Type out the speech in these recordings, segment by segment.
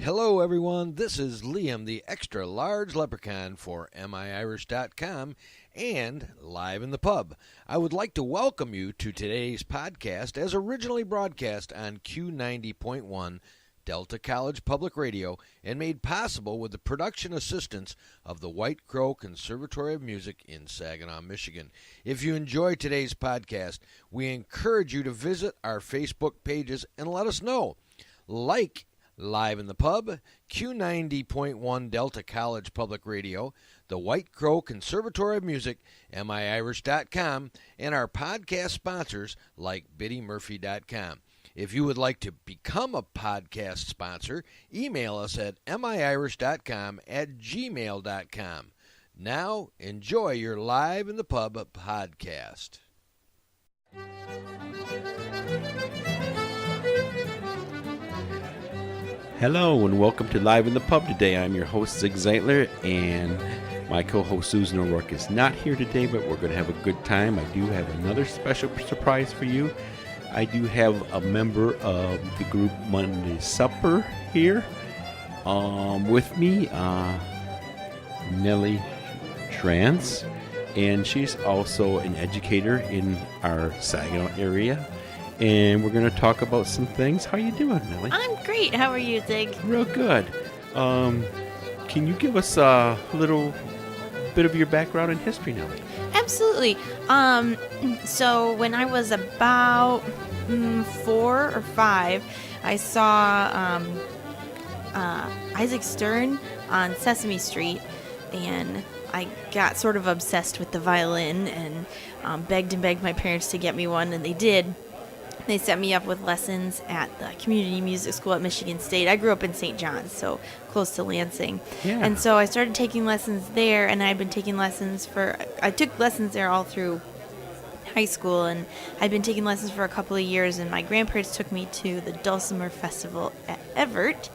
Hello, everyone. This is Liam, the extra large leprechaun for MIIrish.com and Live in the Pub. I would like to welcome you to today's podcast as originally broadcast on Q90.1 Delta College Public Radio and made possible with the production assistance of the White Crow Conservatory of Music in Saginaw, Michigan. If you enjoy today's podcast, we encourage you to visit our Facebook pages and let us know. Like Live in the Pub, Q90.1 Delta College Public Radio, the White Crow Conservatory of Music, MIIrish.com, and our podcast sponsors like BiddyMurphy.com. If you would like to become a podcast sponsor, email us at miirish.com@gmail.com. Now, enjoy your Live in the Pub podcast. Hello and welcome to Live in the Pub today. I'm your host, Zig Zeitler, and my co-host Susan O'Rourke is not here today, but we're going to have a good time. I do have another special surprise for you. I do have a member of the group Monday Supper here with me, Nellie Schrantz, and she's also an educator in our Saginaw area. And we're going to talk about some things. How you doing, Nellie? I'm great. How are you, Zig? Real good. Can you give us a little bit of your background and history, Nellie? Absolutely. So when I was about 4 or 5, I saw Isaac Stern on Sesame Street, and I got sort of obsessed with the violin and begged and begged my parents to get me one, and they did. They set me up with lessons at the community music school at Michigan State. I grew up in St. John's, so close to Lansing. Yeah. And so I started taking lessons there, and I'd been taking lessons I took lessons there all through high school, and I'd been taking lessons for a couple of years, and my grandparents took me to the Dulcimer Festival at Everett.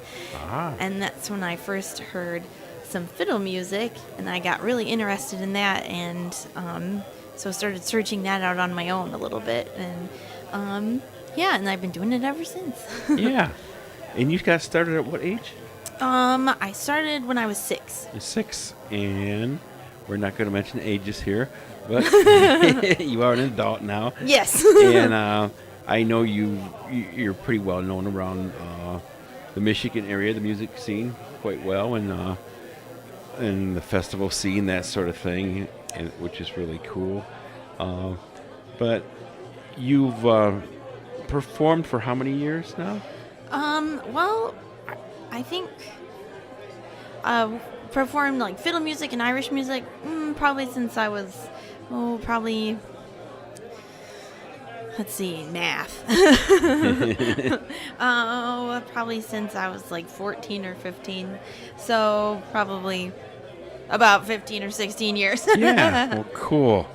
And that's when I first heard some fiddle music, and I got really interested in that, and so I started searching that out on my own a little bit, and and I've been doing it ever since. Yeah. And you got started at what age? I started when I was 6. You're 6, and we're not going to mention ages here, but you are an adult now. Yes. And I know you're pretty well known around the Michigan area, the music scene, quite well, and the festival scene, that sort of thing, which is really cool. But you've performed for how many years now? Well, I think performed like fiddle music and Irish music probably since I was, let's see, math. Probably since I was like 14 or 15. So probably about 15 or 16 years. Yeah, well, cool.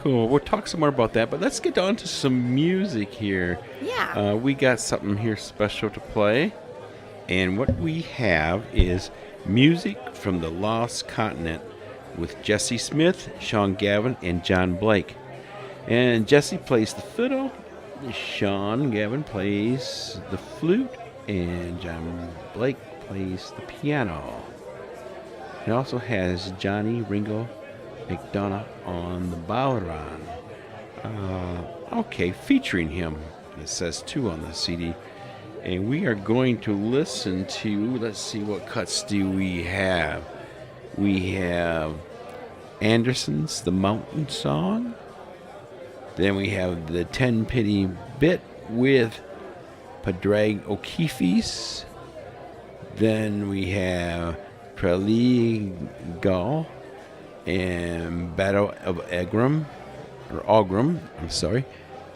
We'll talk some more about that, but let's get on to some music here. Yeah. We got something here special to play, and what we have is music from the Lost Continent with Jesse Smith, Sean Gavin, and John Blake. And Jesse plays the fiddle, Sean Gavin plays the flute, and John Blake plays the piano. It also has Johnny Ringo McDonough on the bowron. Featuring him. It says 2 on the CD. And we are going to listen to, let's see, what cuts do we have? We have Anderson's The Mountain Song. Then we have the 10 Penny Bit with Padraig O'Keefe's. Then we have Trelegal and Battle of Agram,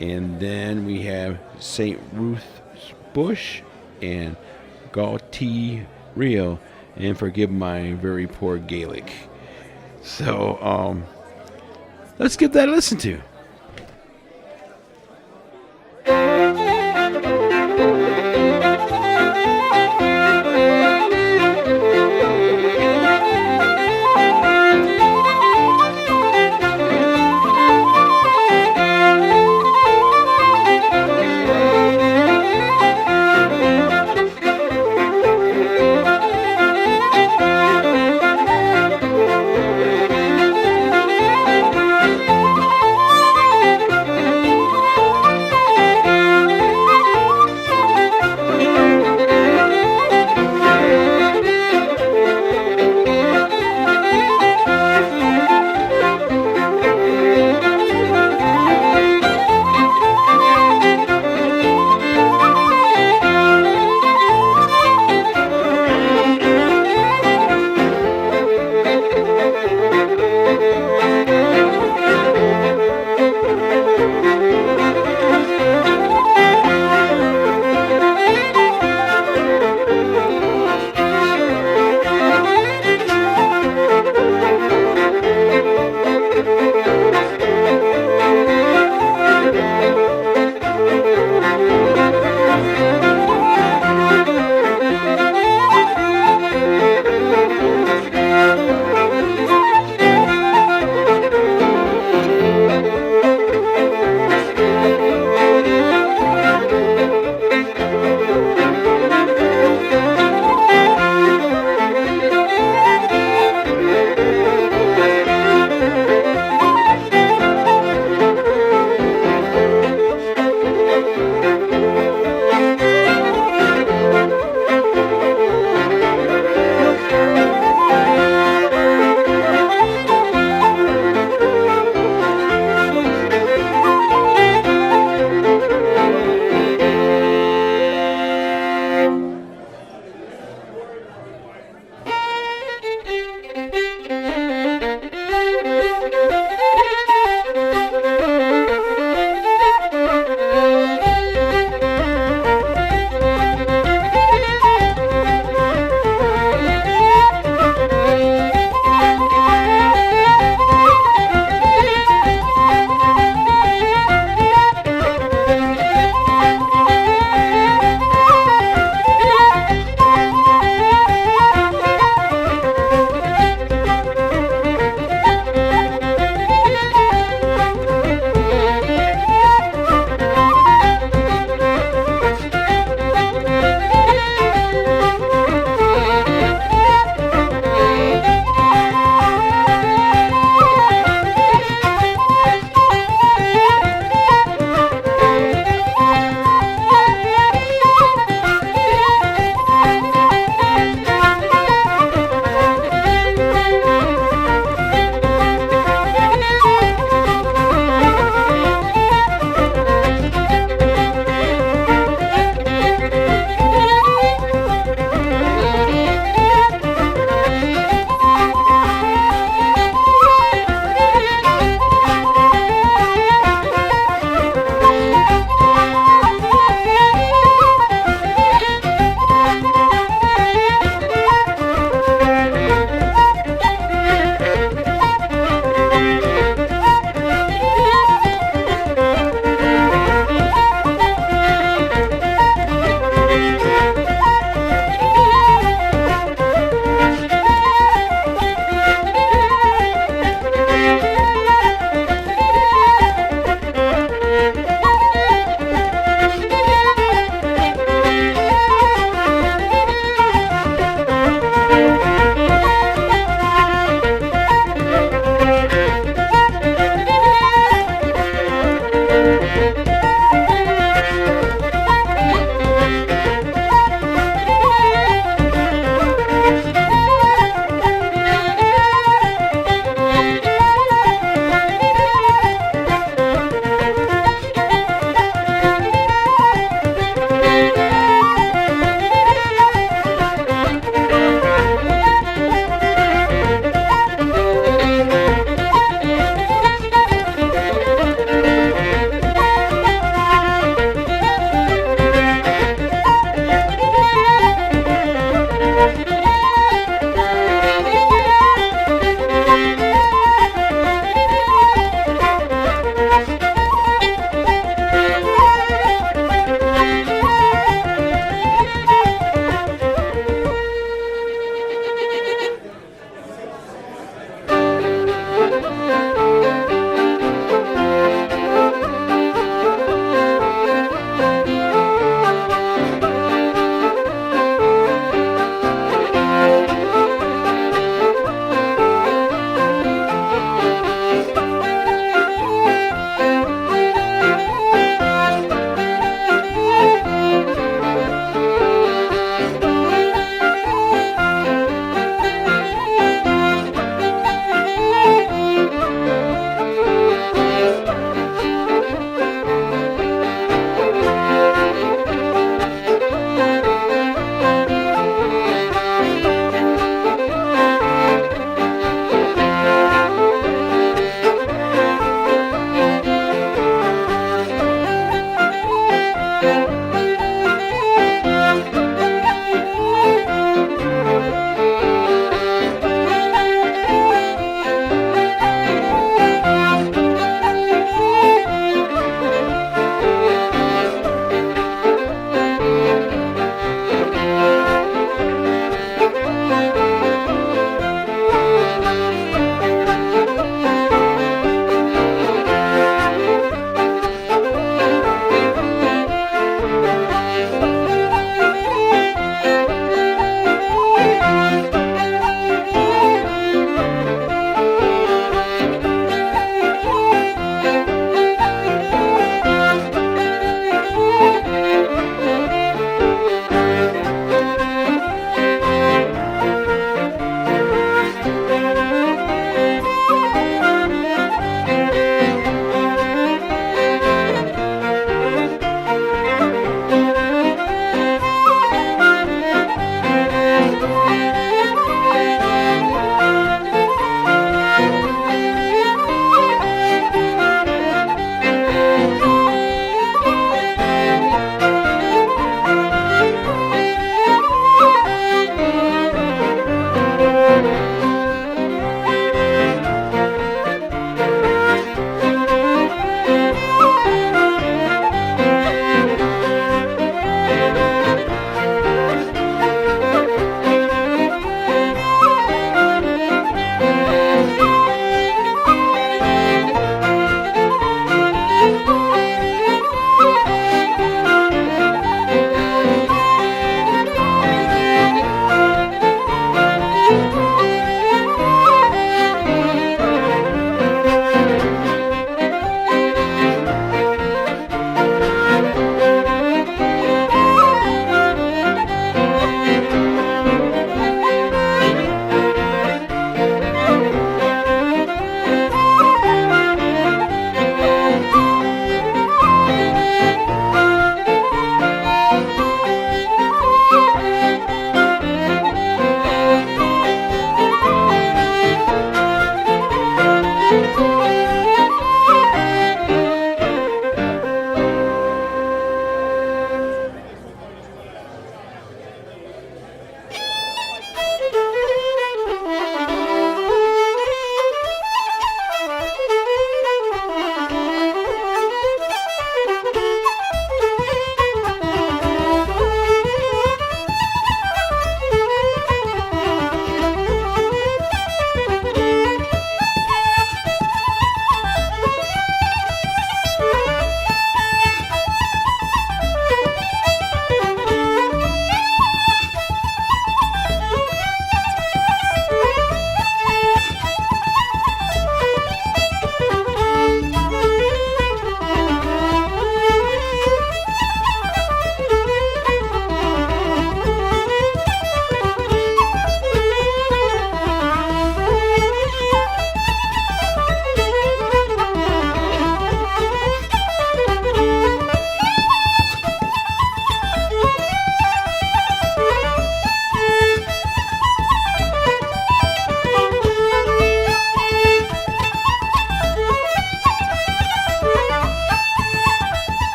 and then we have St. Ruth's Bush and Galtee Rio, and forgive my very poor Gaelic. So, let's give that a listen to.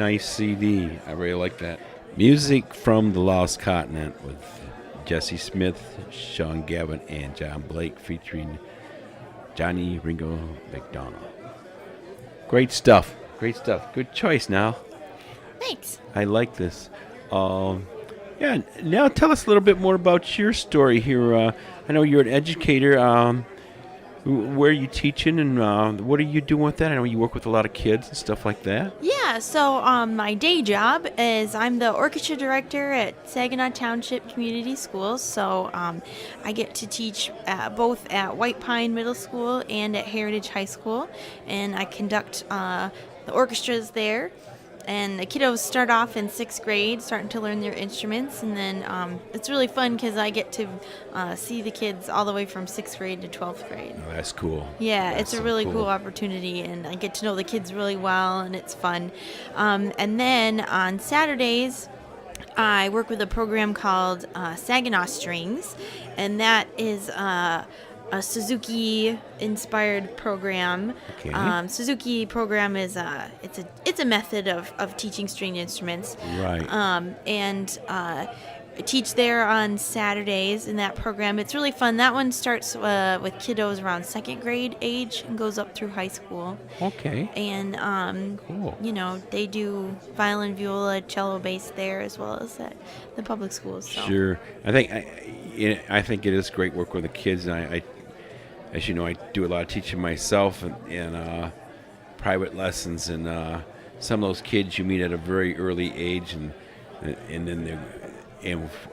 nice CD. I really like that. Music from the Lost Continent with Jesse Smith, Sean Gavin, and John Blake featuring Johnny Ringo McDonald. Great stuff. Great stuff. Good choice now. Thanks. I like this. Yeah, now tell us a little bit more about your story here. I know you're an educator. Where are you teaching, and what are you doing with that? I know you work with a lot of kids and stuff like that. Yeah, so my day job is I'm the orchestra director at Saginaw Township Community Schools. So I get to teach both at White Pine Middle School and at Heritage High School, and I conduct the orchestras there. And the kiddos start off in 6th grade, starting to learn their instruments, and then it's really fun because I get to see the kids all the way from 6th grade to 12th grade. Oh, that's cool. Yeah, That's it's a so really cool opportunity, and I get to know the kids really well, and it's fun. And then on Saturdays, I work with a program called Saginaw Strings, and that is a Suzuki-inspired program. Okay. Suzuki program is it's a method of teaching stringed instruments. Right. And I teach there on Saturdays in that program. It's really fun. That one starts with kiddos around 2nd grade age and goes up through high school. Okay. And Cool. you know, they do violin, viola, cello, bass there as well as at the public schools. So. Sure. I think it is great work with the kids, and I as you know, I do a lot of teaching myself and private lessons, and some of those kids you meet at a very early age, and then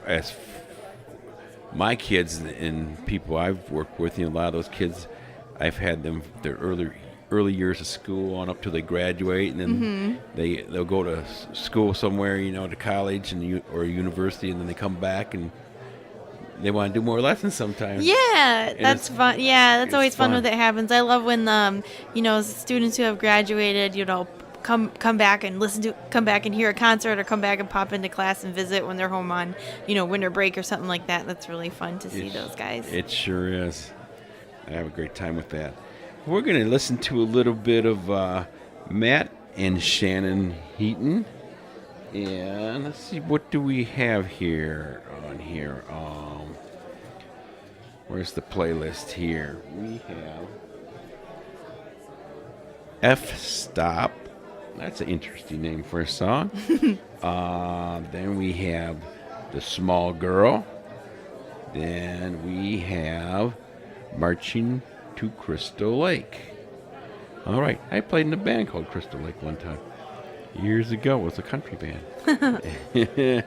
as my kids and people I've worked with, you know, a lot of those kids, I've had them their early years of school on up till they graduate, and then they'll go to school somewhere, you know, to college or university, and then they come back and they want to do more lessons sometimes. Yeah, that's fun. Yeah, that's always fun fun. when that happens. I love when you know, students who have graduated, you know, come back and come back and hear a concert, or come back and pop into class and visit when they're home on, you know, winter break or something like that. That's really fun to see those guys. It sure is. I have a great time with that. We're going to listen to a little bit of Matt and Shannon Heaton. And let's see, what do we have here on here? Where's the playlist here? We have F-Stop. That's an interesting name for a song. Then we have The Small Girl. Then we have Marching to Crystal Lake. All right, I played in a band called Crystal Lake one time. Years ago, it was a country band.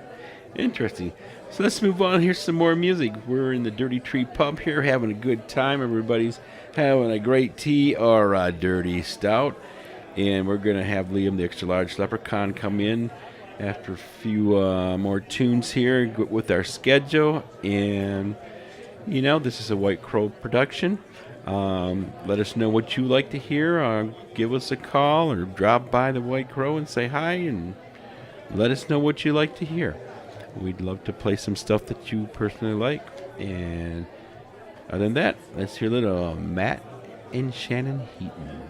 Interesting. So let's move on. Here's some more music. We're in the Dirty Tree Pub here, having a good time. Everybody's having a great tea or a dirty stout. And we're going to have Liam, the extra large Leprechaun, come in after a few more tunes here with our schedule. And, you know, this is a White Crow production. Let us know what you like to hear. Give us a call or drop by the White Crow and say hi, and let us know what you like to hear. We'd love to play some stuff that you personally like. And other than that, let's hear a little Matt and Shannon Heaton.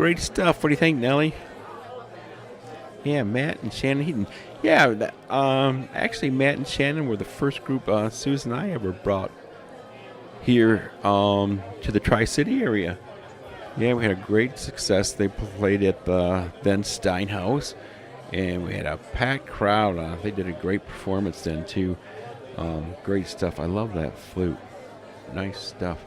great stuff. What do you think, Nellie? Yeah, Matt and Shannon Heaton. Yeah, actually, Matt and Shannon were the first group Susan and I ever brought here to the Tri-City area. Yeah, we had a great success. They played at the then Steinhaus, and we had a packed crowd. They did a great performance then, too. Great stuff. I love that flute. Nice stuff.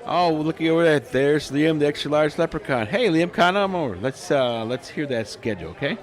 Looking over there, there's Liam, the extra large leprechaun. Hey, Liam, come on over. Let's hear that schedule, okay?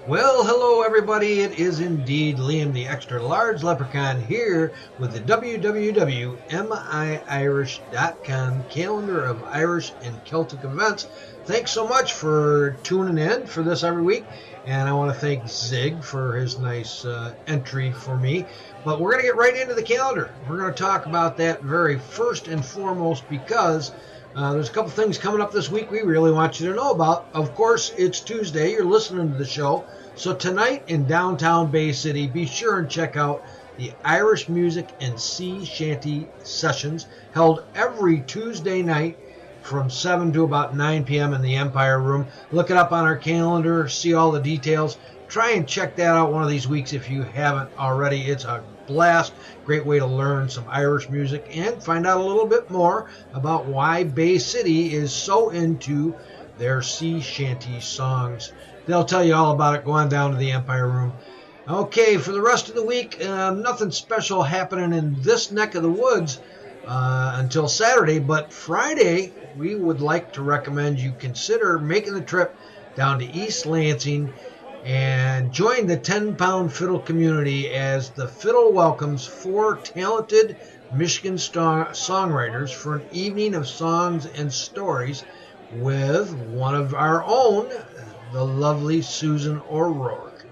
Well, hello everybody. It is indeed Liam, the extra large leprechaun, here with the www.miirish.com calendar of Irish and Celtic events. Thanks so much for tuning in for this every week, and I want to thank Zig for his nice entry for me. But we're going to get right into the calendar. We're going to talk about that very first and foremost because there's a couple things coming up this week we really want you to know about. Of course, it's Tuesday. You're listening to the show. So tonight in downtown Bay City, be sure and check out the Irish Music and Sea Shanty Sessions held every Tuesday night from 7 to about 9 p.m. in the Empire Room. Look it up on our calendar, see all the details. Try and check that out one of these weeks if you haven't already. It's a blast, great way to learn some Irish music and find out a little bit more about why Bay City is so into their sea shanty songs. They'll tell you all about it. Go on down to the Empire Room. Okay, for the rest of the week, nothing special happening in this neck of the woods until Saturday, but Friday we would like to recommend you consider making the trip down to East Lansing and join the 10-pound fiddle community as the fiddle welcomes 4 talented Michigan songwriters for an evening of songs and stories with one of our own, the lovely Susan O'Rourke.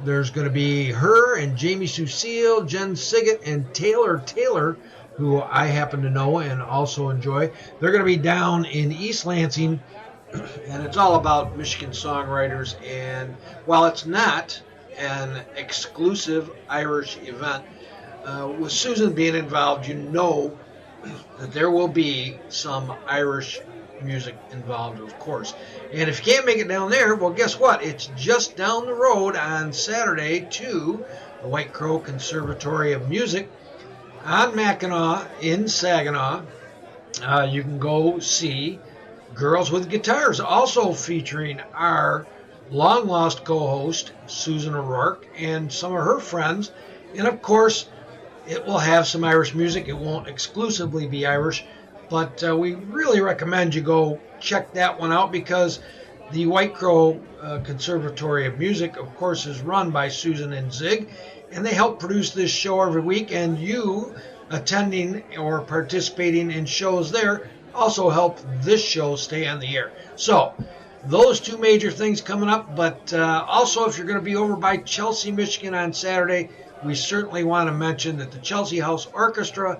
There's going to be her and Jamie Sucille, Jen Siggett, and Taylor, who I happen to know and also enjoy. They're going to be down in East Lansing, and it's all about Michigan songwriters. And while it's not an exclusive Irish event, with Susan being involved, you know that there will be some Irish music involved, of course. And if you can't make it down there, well, guess what? It's just down the road on Saturday to the White Crow Conservatory of Music on Mackinac in Saginaw. You can go see Girls with Guitars, also featuring our long-lost co-host, Susan O'Rourke, and some of her friends. And, of course, it will have some Irish music. It won't exclusively be Irish, but we really recommend you go check that one out because the White Crow Conservatory of Music, of course, is run by Susan and Zig, and they help produce this show every week, and you attending or participating in shows there also help this show stay on the air. So those two major things coming up, but also if you're going to be over by Chelsea, Michigan on Saturday, we certainly want to mention that the Chelsea House Orchestra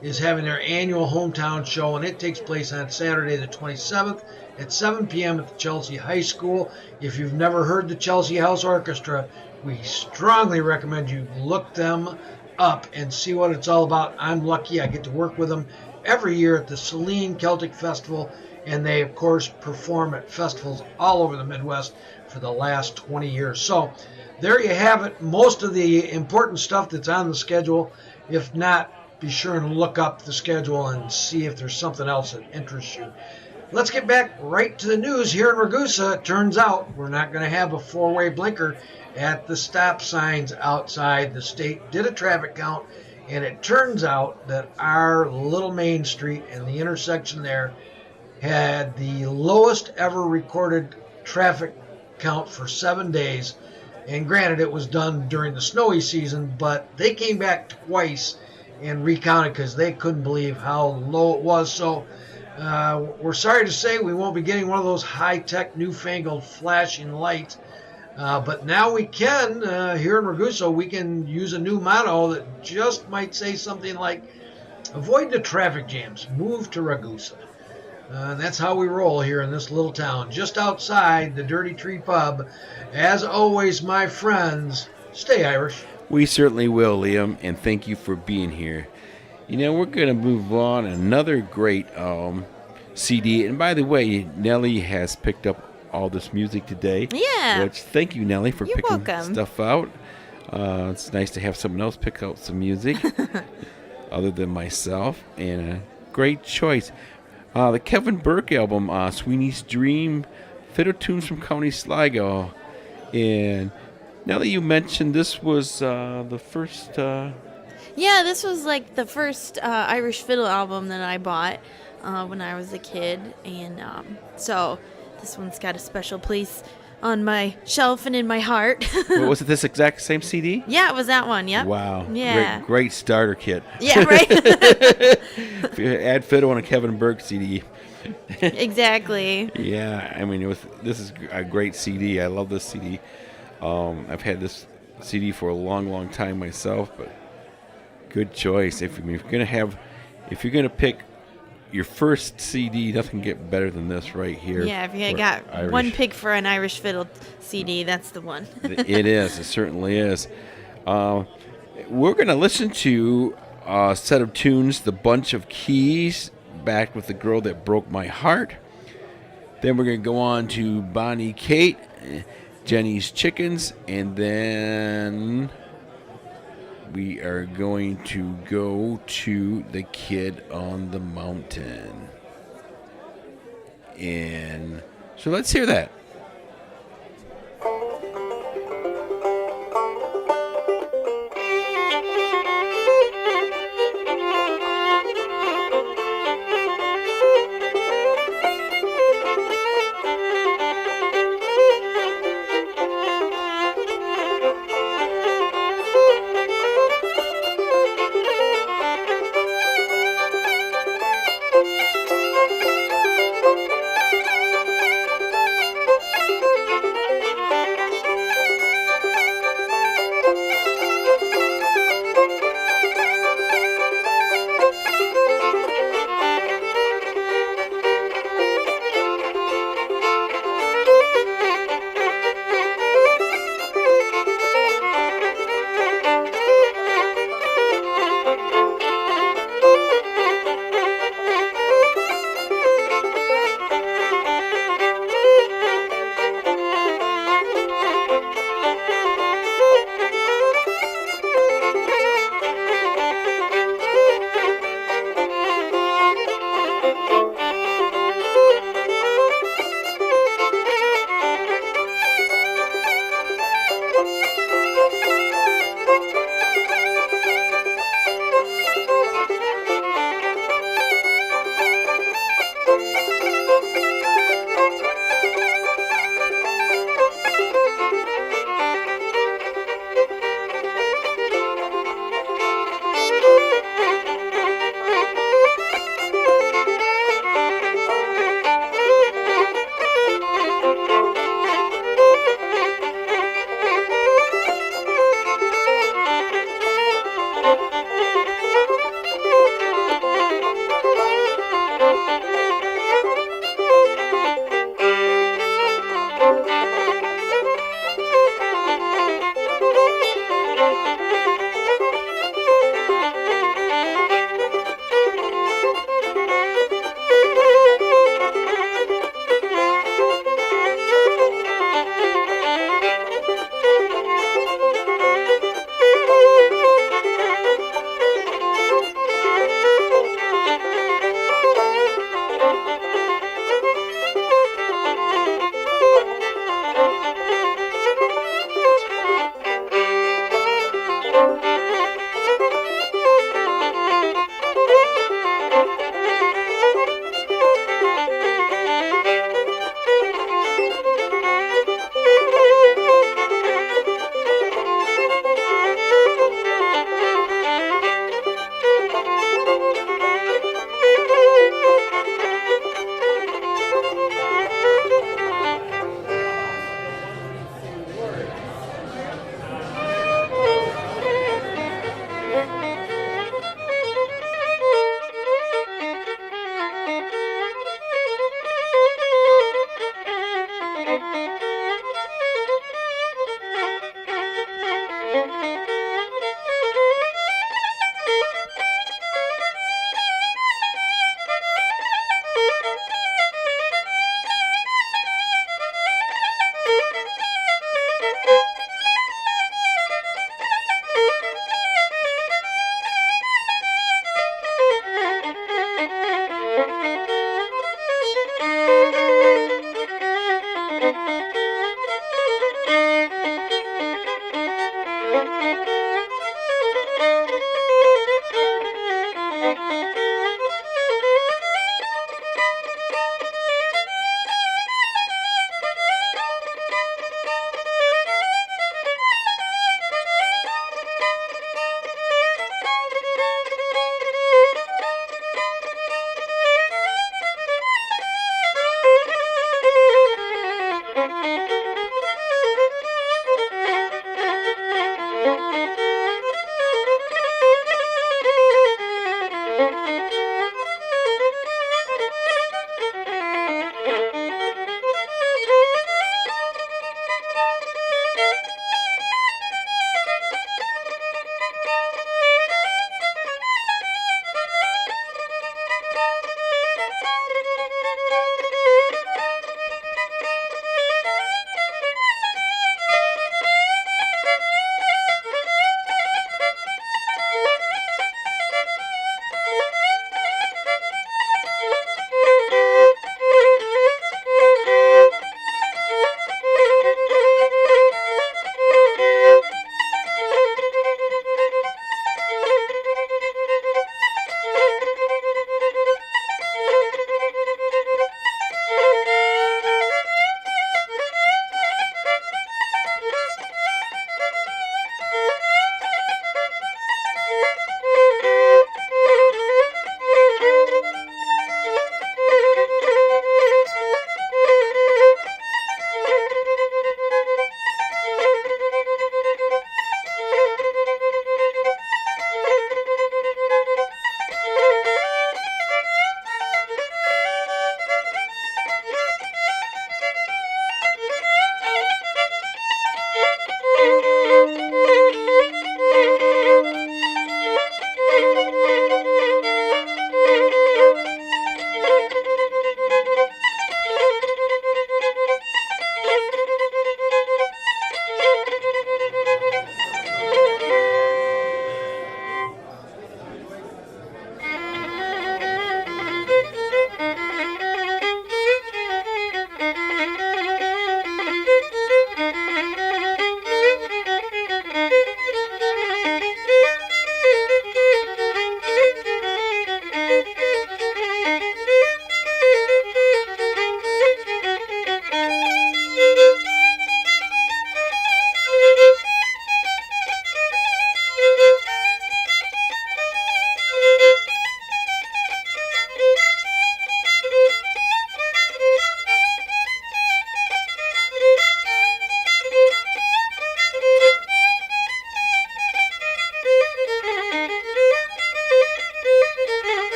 is having their annual hometown show, and it takes place on Saturday the 27th at 7 p.m. at the Chelsea High School. If you've never heard the Chelsea House Orchestra, we strongly recommend you look them up and see what it's all about. I'm lucky I get to work with them every year at the Saline Celtic Festival, and they, of course, perform at festivals all over the Midwest for the last 20 years. So there you have it, most of the important stuff that's on the schedule. If not, be sure and look up the schedule and see if there's something else that interests you. Let's get back right to the news here in Ragusa. It turns out we're not going to have a 4-way blinker at the stop signs outside. The state did a traffic count, and it turns out that our little main street and the intersection there had the lowest ever recorded traffic count for 7 days. And granted, it was done during the snowy season, but they came back twice and recounted because they couldn't believe how low it was. So we're sorry to say we won't be getting one of those high-tech, newfangled flashing lights. But now we can, here in Ragusa, we can use a new motto that just might say something like, avoid the traffic jams, move to Ragusa. And that's how we roll here in this little town, just outside the Dirty Tree Pub. As always, my friends, stay Irish. We certainly will, Liam, and thank you for being here. You know, we're going to move on. Another great CD. And by the way, Nellie has picked up all this music today. Yeah. Which, thank you, Nellie, for You're picking welcome. stuff out. It's nice to have someone else pick out some music other than myself. And a great choice. The Kevin Burke album, Sweeney's Dream, Fiddle Tunes from County Sligo. And now that you mentioned this was the first... Yeah, this was like the first Irish fiddle album that I bought when I was a kid. And so this one's got a special place on my shelf and in my heart. Was it this exact same CD? Yeah, it was that one. Yep. Wow. Yeah. Great starter kit. Yeah, right? If you add fiddle on a Kevin Burke CD. Exactly. Yeah, I mean, this is a great CD. I love this CD. I've had this CD for a long, long time myself, but good choice. If you're gonna pick your first CD, nothing can get better than this right here. Yeah, if you got one pick for an Irish fiddle CD, that's the one. It is. It certainly is. We're gonna listen to a set of tunes, The Bunch of Keys, Back with the Girl That Broke My Heart. Then we're gonna go on to Bonnie Kate, Jenny's Chickens, and then we are going to go to The Kid on the Mountain. And so let's hear that.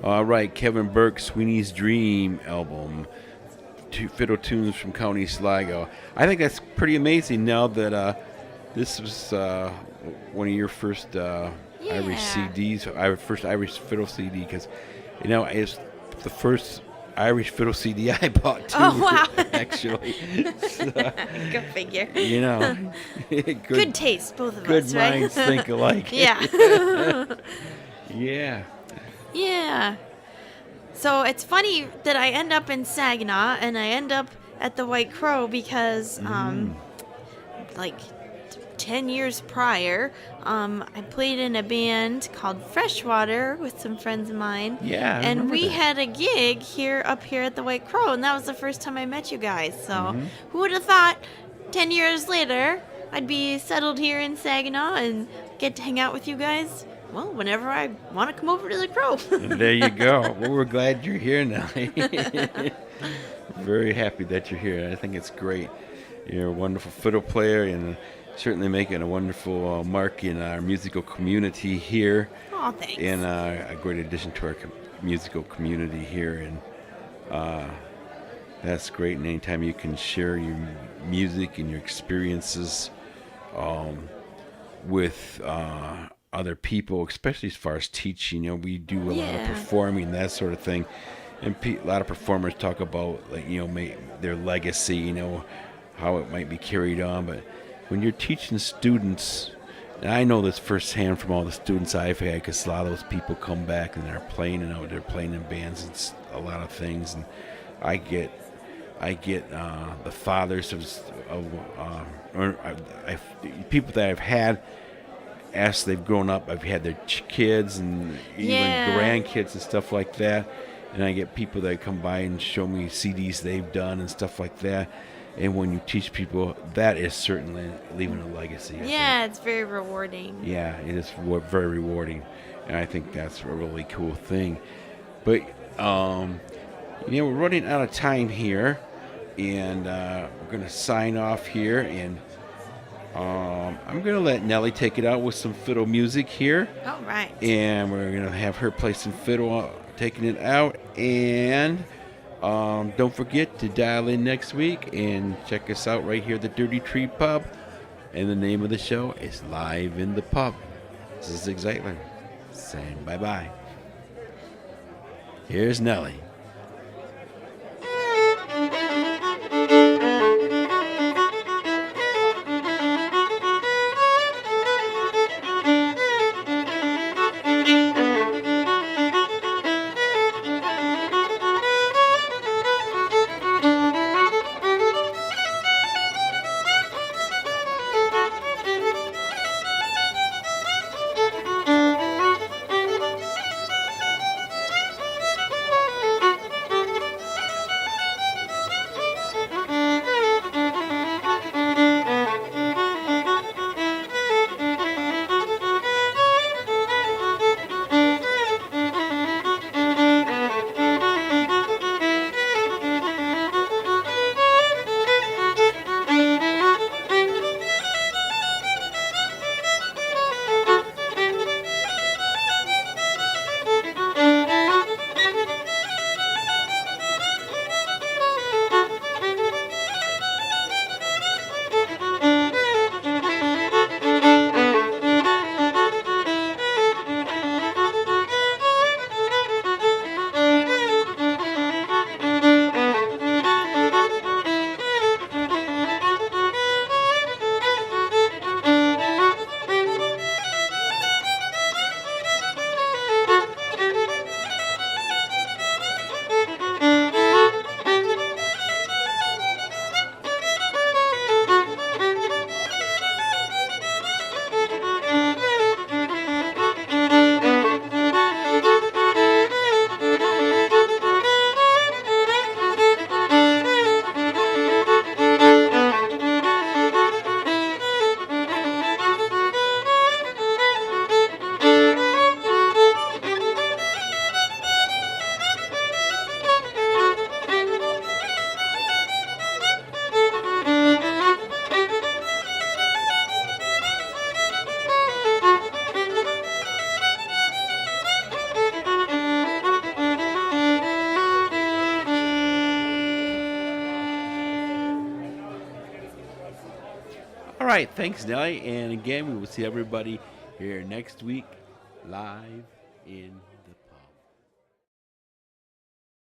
All right, Kevin Burke, Sweeney's Dream album, fiddle tunes from County Sligo. I think that's pretty amazing now that this was one of your first Irish CDs, first Irish fiddle CD, because, you know, it's the first Irish fiddle CD I bought too. Oh, wow. Actually. So, go figure. You know. good taste, both of good us, right? Good minds think alike. Yeah. Yeah. Yeah. So it's funny that I end up in Saginaw and I end up at the White Crow because, like 10 years prior, I played in a band called Freshwater with some friends of mine. Yeah, I and remember we that. had a gig up here at the White Crow, and that was the first time I met you guys. So who would have thought 10 years later I'd be settled here in Saginaw and get to hang out with you guys? Well, whenever I want to come over to the Crow. There you go. Well, we're glad you're here, Nellie. Very happy that you're here. I think it's great. You're a wonderful fiddle player and certainly making a wonderful mark in our musical community here. Oh, thanks. And a great addition to our musical community here. And that's great. And anytime you can share your music and your experiences with other people, especially as far as teaching, we do a lot of performing, that sort of thing. And a lot of performers talk about, like, their legacy, how it might be carried on. But when you're teaching students, and I know this firsthand from all the students I've had, because a lot of those people come back and they're playing in bands and a lot of things. And I get the fathers people that I've had, as they've grown up, I've had their kids and even grandkids and stuff like that. And I get people that come by and show me CDs they've done and stuff like that. And when you teach people, that is certainly leaving a legacy. I think. It's very rewarding. Yeah, it is very rewarding. And I think that's a really cool thing. But, we're running out of time here. And we're going to sign off here. And I'm going to let Nellie take it out with some fiddle music here. All right. And we're going to have her play some fiddle, taking it out. And don't forget to dial in next week and check us out right here at the Dirty Tree Pub. And the name of the show is Live in the Pub. This is Zig Zeitler saying bye-bye. Here's Nellie. All right, thanks, Nellie. And again, we will see everybody here next week live in